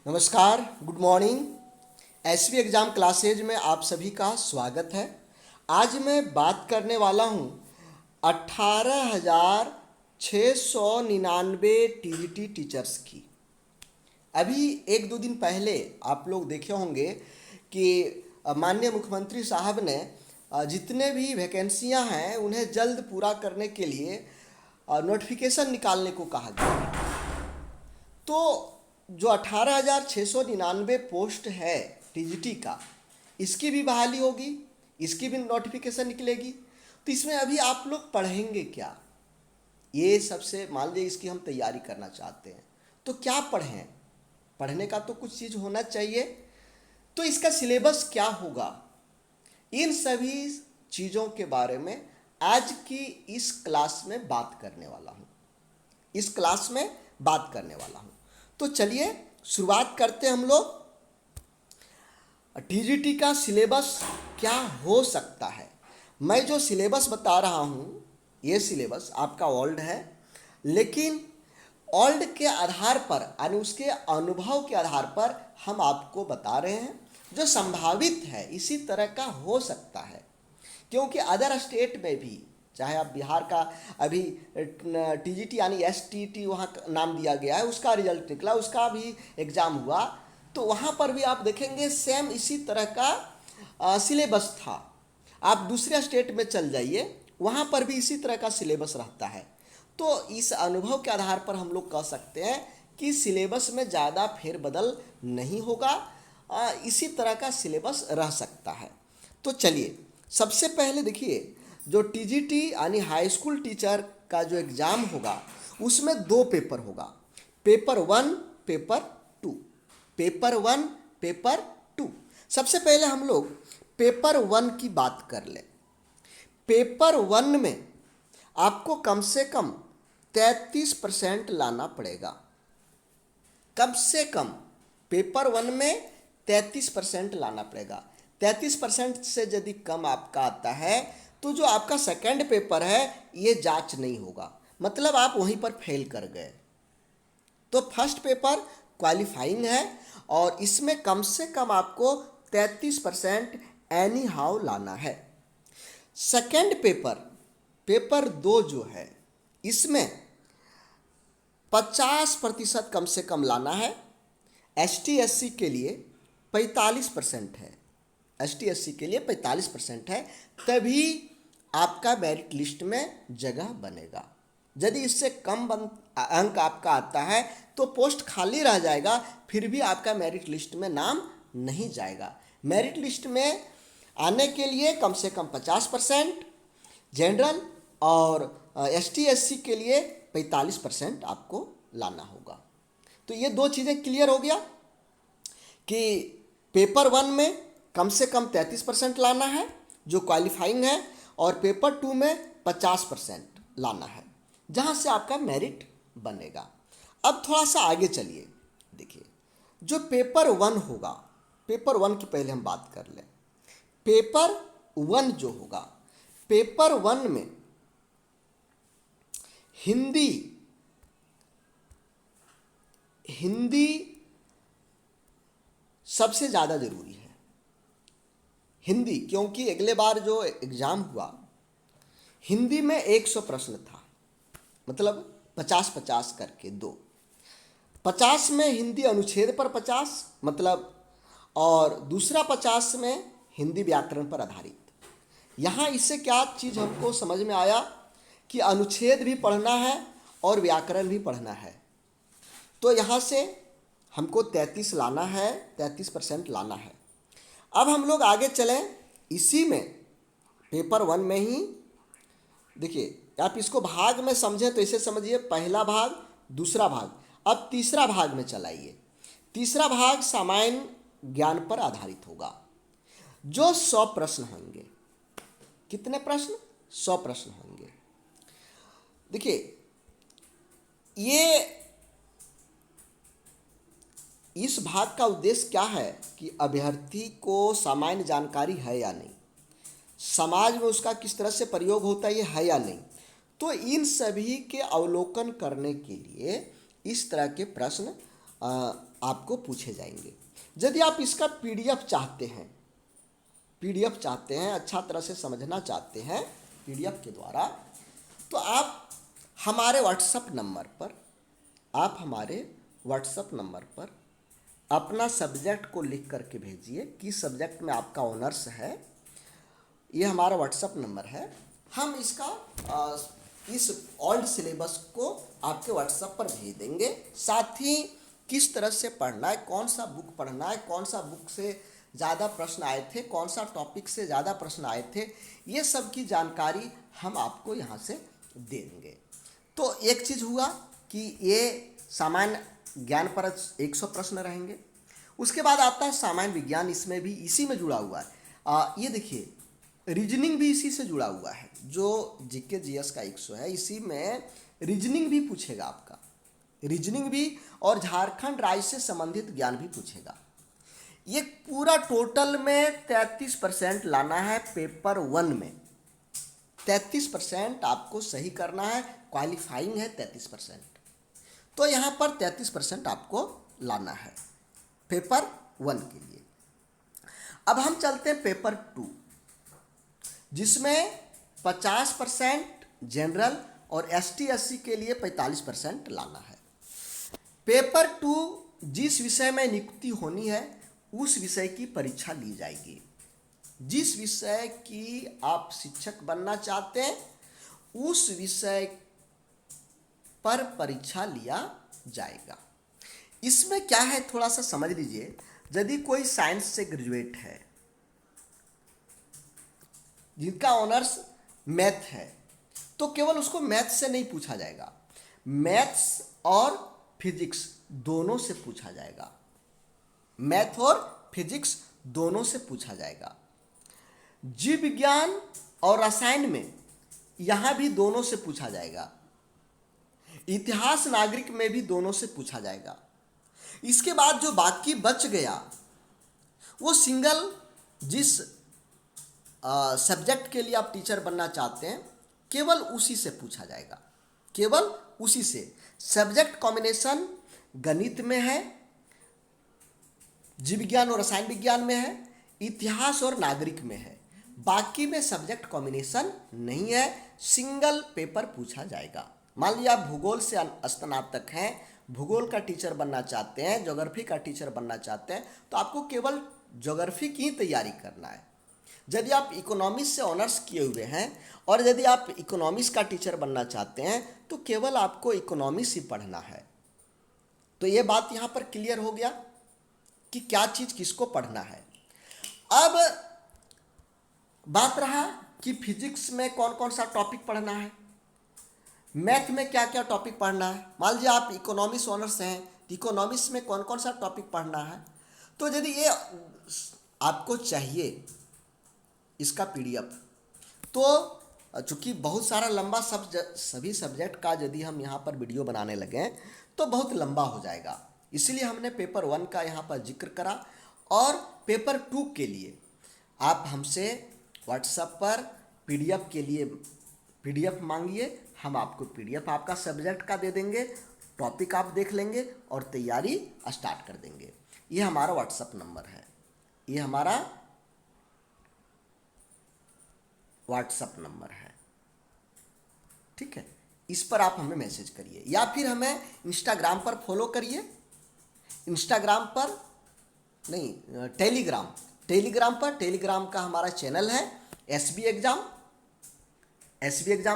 नमस्कार, good morning. SV exam classes में आप सभी का स्वागत है। आज मैं बात करने वाला हूँ 18,699 टीजीटी टीचर्स की। अभी एक दो दिन पहले आप लोग देखे होंगे कि माननीय मुख्यमंत्री साहब ने जितने भी वैकेंसियाँ हैं उन्हें जल्द पूरा करने के लिए नोटिफिकेशन निकालने को कहा गया। तो जो 18,699 पोस्ट है टीजीटी का, इसकी भी बहाली होगी, इसकी भी नोटिफिकेशन निकलेगी। तो इसमें अभी आप लोग पढ़ेंगे क्या, ये सबसे मान लीजिए इसकी हम तैयारी करना चाहते हैं तो क्या पढ़ें। पढ़ने का तो कुछ चीज़ होना चाहिए। तो इसका सिलेबस क्या होगा, इन सभी चीज़ों के बारे में आज की इस क्लास में बात करने वाला हूँ। इस क्लास में बात करने वाला हूँ। तो चलिए शुरुआत करते हैं हम लोग। टीजीटी का सिलेबस क्या हो सकता है। मैं जो सिलेबस बता रहा हूँ ये सिलेबस आपका ओल्ड है, लेकिन ओल्ड के आधार पर यानी उसके अनुभव के आधार पर हम आपको बता रहे हैं जो संभावित है इसी तरह का हो सकता है। क्योंकि अदर स्टेट में भी, चाहे आप बिहार का अभी टीजीटी यानी एसटीटी वहाँ नाम दिया गया है, उसका रिजल्ट निकला, उसका भी एग्ज़ाम हुआ, तो वहाँ पर भी आप देखेंगे सेम इसी तरह का सिलेबस था। आप दूसरे स्टेट में चल जाइए, वहाँ पर भी इसी तरह का सिलेबस रहता है। तो इस अनुभव के आधार पर हम लोग कह सकते हैं कि सिलेबस में ज़्यादा फेरबदल नहीं होगा, इसी तरह का सिलेबस रह सकता है। तो चलिए सबसे पहले देखिए, जो टीजीटी यानी हाई स्कूल टीचर का जो एग्ज़ाम होगा उसमें दो पेपर होगा, पेपर 1 पेपर 2। Paper 1 paper 2। सबसे पहले हम लोग पेपर 1 की बात कर लें। पेपर 1 में आपको कम से कम 33% लाना पड़ेगा। कम से कम पेपर 1 में 33% लाना पड़ेगा। 33% से यदि कम आपका आता है तो जो आपका सेकंड पेपर है ये जांच नहीं होगा, मतलब आप वहीं पर फेल कर गए। तो फर्स्ट पेपर क्वालिफाइंग है और इसमें कम से कम आपको 33% एनी हाउ लाना है। सेकंड पेपर पेपर 2 जो है इसमें 50% कम से कम लाना है। एसटी एससी के लिए 45% है, एसटी एससी के लिए 45% है, तभी आपका मेरिट लिस्ट में जगह बनेगा। यदि इससे कम अंक आपका आता है तो पोस्ट खाली रह जाएगा, फिर भी आपका मेरिट लिस्ट में नाम नहीं जाएगा। मेरिट लिस्ट में आने के लिए कम से कम 50% जनरल और एसटी एससी के लिए 45% आपको लाना होगा। तो ये दो चीज़ें क्लियर हो गया कि पेपर 1 में कम से कम 33% लाना है जो क्वालिफाइंग है, और पेपर 2 में 50% लाना है जहाँ से आपका मेरिट बनेगा। अब थोड़ा सा आगे चलिए, देखिए जो पेपर 1 होगा, पेपर 1 की पहले हम बात कर लें। पेपर 1 जो होगा, पेपर 1 में हिंदी सबसे ज़्यादा ज़रूरी है। हिंदी, क्योंकि अगले बार जो एग्ज़ाम हुआ हिंदी में 100 प्रश्न था, मतलब 50-50 करके दो। 50 में हिंदी अनुच्छेद पर 50 मतलब, और दूसरा 50 में हिंदी व्याकरण पर आधारित। यहाँ इससे क्या चीज़ हमको समझ में आया कि अनुच्छेद भी पढ़ना है और व्याकरण भी पढ़ना है। तो यहाँ से हमको 33 लाना है, 33% लाना है। अब हम लोग आगे चलें, इसी में पेपर 1 में ही देखिए, आप इसको भाग में समझें तो इसे समझिए, पहला भाग दूसरा भाग। अब तीसरा भाग में चलाइए। तीसरा भाग सामान्य ज्ञान पर आधारित होगा, जो 100 प्रश्न होंगे। कितने प्रश्न? 100 प्रश्न होंगे। देखिए ये इस भाग का उद्देश्य क्या है कि अभ्यर्थी को सामान्य जानकारी है या नहीं, समाज में उसका किस तरह से प्रयोग होता है या नहीं। तो इन सभी के अवलोकन करने के लिए इस तरह के प्रश्न आपको पूछे जाएंगे। यदि आप इसका पीडीएफ चाहते हैं, अच्छा तरह से समझना चाहते हैं पीडीएफ के द्वारा, तो आप हमारे व्हाट्सएप नंबर पर अपना सब्जेक्ट को लिख करके भेजिए, किस सब्जेक्ट में आपका ऑनर्स है। ये हमारा व्हाट्सएप नंबर है। हम इस ओल्ड सिलेबस को आपके व्हाट्सएप पर भेज देंगे। साथ ही किस तरह से पढ़ना है, कौन सा बुक पढ़ना है, कौन सा बुक से ज़्यादा प्रश्न आए थे, कौन सा टॉपिक से ज़्यादा प्रश्न आए थे, ये सब की जानकारी हम आपको यहाँ से दे देंगे। तो एक चीज़ हुआ कि ये सामान्य ज्ञान पर 100 प्रश्न रहेंगे। उसके बाद आता है सामान्य विज्ञान, इसमें भी इसी में जुड़ा हुआ है। ये देखिए रीजनिंग भी इसी से जुड़ा हुआ है। जो जीके जीएस का 100 है, इसी में रीजनिंग भी पूछेगा आपका, रीजनिंग भी, और झारखंड राज्य से संबंधित ज्ञान भी पूछेगा। ये पूरा टोटल में 33% लाना है। पेपर 1 में 33% आपको सही करना है, क्वालिफाइंग है 33%। तो यहाँ पर 33% आपको लाना है पेपर 1 के लिए। अब हम चलते हैं पेपर 2, जिसमें 50% जनरल और एसटी एससी के लिए 45% लाना है। पेपर 2 जिस विषय में नियुक्ति होनी है उस विषय की परीक्षा ली जाएगी। जिस विषय की आप शिक्षक बनना चाहते हैं उस विषय पर परीक्षा लिया जाएगा। इसमें क्या है थोड़ा सा समझ लीजिए। यदि कोई साइंस से ग्रेजुएट है, जिनका ऑनर्स मैथ है, तो केवल उसको मैथ से नहीं पूछा जाएगा, मैथ्स और फिजिक्स दोनों से पूछा जाएगा। मैथ और फिजिक्स दोनों से पूछा जाएगा। जीव विज्ञान और रसायन में यहाँ भी दोनों से पूछा जाएगा। इतिहास नागरिक में भी दोनों से पूछा जाएगा। इसके बाद जो बाकी बच गया वो सिंगल, जिस सब्जेक्ट के लिए आप टीचर बनना चाहते हैं केवल उसी से पूछा जाएगा, केवल उसी से। सब्जेक्ट कॉम्बिनेशन गणित में है, जीव विज्ञान और रसायन विज्ञान में है, इतिहास और नागरिक में है। बाकी में सब्जेक्ट कॉम्बिनेशन नहीं है, सिंगल पेपर पूछा जाएगा। मान लीजिए आप भूगोल से स्नातक हैं, भूगोल का टीचर बनना चाहते हैं, ज्योग्राफी का टीचर बनना चाहते हैं, तो आपको केवल ज्योग्राफी की तैयारी करना है। यदि आप इकोनॉमिक्स से ऑनर्स किए हुए हैं और यदि आप इकोनॉमिक्स का टीचर बनना चाहते हैं तो केवल आपको इकोनॉमिक्स ही पढ़ना है। तो ये बात यहाँ पर क्लियर हो गया कि क्या चीज़ किसको पढ़ना है। अब बात रहा कि फिजिक्स में कौन कौन सा टॉपिक पढ़ना है, मैथ में क्या क्या टॉपिक पढ़ना है। मान लीजिए आप इकोनॉमिक्स ऑनर्स हैं तो इकोनॉमिक्स में कौन कौन सा टॉपिक पढ़ना है। तो यदि ये आपको चाहिए इसका पीडीएफ, तो चूँकि बहुत सारा लंबा सभी सब्जेक्ट का यदि हम यहाँ पर वीडियो बनाने लगें तो बहुत लंबा हो जाएगा, इसलिए हमने पेपर 1 का यहाँ पर जिक्र करा। और पेपर 2 के लिए आप हमसे व्हाट्सएप पर पीडीएफ के लिए पीडीएफ मांगिए, हम आपको पीडीएफ आपका सब्जेक्ट का दे देंगे, टॉपिक आप देख लेंगे और तैयारी स्टार्ट कर देंगे। ये हमारा व्हाट्सएप नंबर है, ये हमारा व्हाट्सएप नंबर है, ठीक है। इस पर आप हमें मैसेज करिए या फिर हमें इंस्टाग्राम पर फॉलो करिए। इंस्टाग्राम पर नहीं, टेलीग्राम का हमारा चैनल है एसबी एग्ज़ाम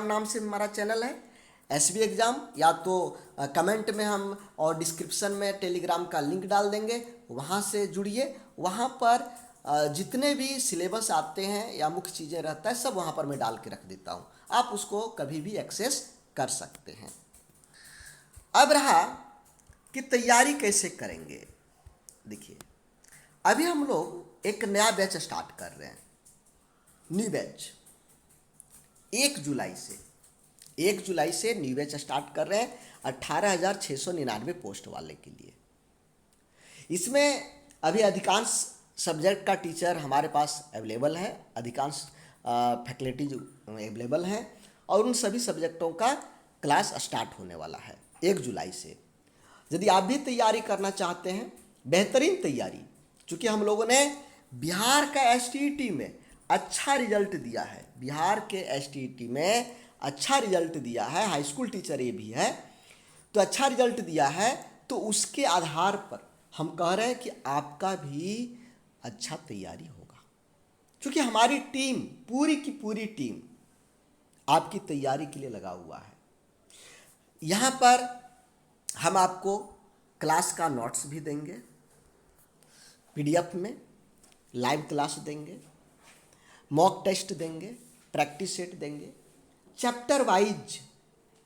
नाम से हमारा चैनल है। एसबी एग्ज़ाम या तो कमेंट में हम और डिस्क्रिप्शन में टेलीग्राम का लिंक डाल देंगे, वहाँ से जुड़िए। वहाँ पर जितने भी सिलेबस आते हैं या मुख्य चीज़ें रहता है सब वहाँ पर मैं डाल के रख देता हूँ, आप उसको कभी भी एक्सेस कर सकते हैं। अब रहा कि तैयारी कैसे करेंगे। देखिए अभी हम लोग एक नया बैच स्टार्ट कर रहे हैं, न्यू बैच 1 जुलाई से न्यू बैच स्टार्ट कर रहे हैं 18,699 पोस्ट वाले के लिए। इसमें अभी अधिकांश सब्जेक्ट का टीचर हमारे पास अवेलेबल है, अधिकांश फैकल्टीज अवेलेबल हैं और उन सभी सब्जेक्टों का क्लास स्टार्ट होने वाला है 1 जुलाई से। यदि आप भी तैयारी करना चाहते हैं, बेहतरीन तैयारी, चूँकि हम लोगों ने बिहार का एसटीईटी में अच्छा रिजल्ट दिया है, बिहार के एसटीईटी में अच्छा रिजल्ट दिया है, हाई स्कूल टीचर ये भी है, तो अच्छा रिजल्ट दिया है, तो उसके आधार पर हम कह रहे हैं कि आपका भी अच्छा तैयारी होगा। क्योंकि हमारी टीम, पूरी की पूरी टीम आपकी तैयारी के लिए लगा हुआ है। यहाँ पर हम आपको क्लास का नोट्स भी देंगे, पीडीएफ में लाइव क्लास देंगे, मॉक टेस्ट देंगे, प्रैक्टिस सेट देंगे, चैप्टर वाइज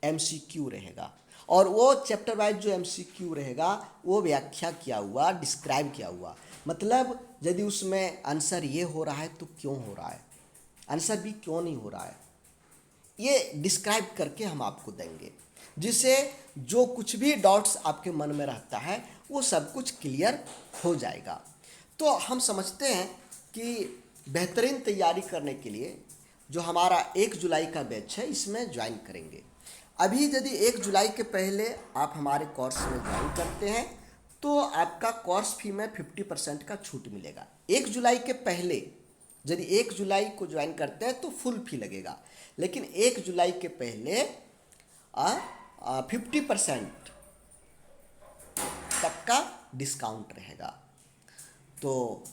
एमसीक्यू रहेगा, और वो चैप्टर वाइज जो एमसीक्यू रहेगा वो व्याख्या किया हुआ, डिस्क्राइब किया हुआ, मतलब यदि उसमें आंसर ये हो रहा है तो क्यों हो रहा है, आंसर भी क्यों नहीं हो रहा है, ये डिस्क्राइब करके हम आपको देंगे, जिससे जो कुछ भी डाउट्स आपके मन में रहता है वो सब कुछ क्लियर हो जाएगा। तो हम समझते हैं कि बेहतरीन तैयारी करने के लिए जो हमारा 1 जुलाई का बैच है इसमें ज्वाइन करेंगे। अभी यदि 1 जुलाई के पहले आप हमारे कोर्स में ज्वाइन करते हैं तो आपका कोर्स फी में 50% का छूट मिलेगा। 1 जुलाई के पहले यदि 1 जुलाई को ज्वाइन करते हैं तो फुल फी लगेगा, लेकिन 1 जुलाई के पहले 50% तक का डिस्काउंट रहेगा। तो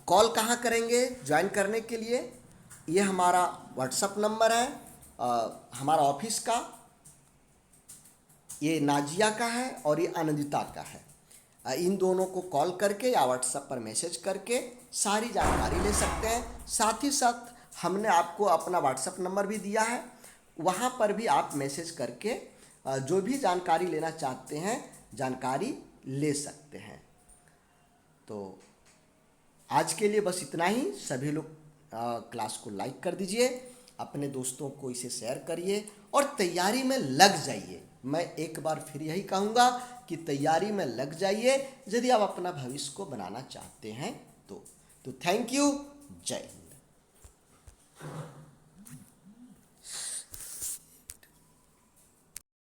कॉल कहाँ करेंगे ज्वाइन करने के लिए? ये हमारा व्हाट्सअप नंबर है, हमारा ऑफिस का, ये नाजिया का है और ये आनंदिता का है। इन दोनों को कॉल करके या व्हाट्सएप पर मैसेज करके सारी जानकारी ले सकते हैं। साथ ही साथ हमने आपको अपना व्हाट्सएप नंबर भी दिया है, वहाँ पर भी आप मैसेज करके जो भी जानकारी लेना चाहते हैं जानकारी ले सकते हैं। तो आज के लिए बस इतना ही। सभी लोग क्लास को लाइक कर दीजिए, अपने दोस्तों को इसे शेयर करिए और तैयारी में लग जाइए। मैं एक बार फिर यही कहूँगा कि तैयारी में लग जाइए यदि आप अपना भविष्य को बनाना चाहते हैं तो थैंक यू, जय हिंद।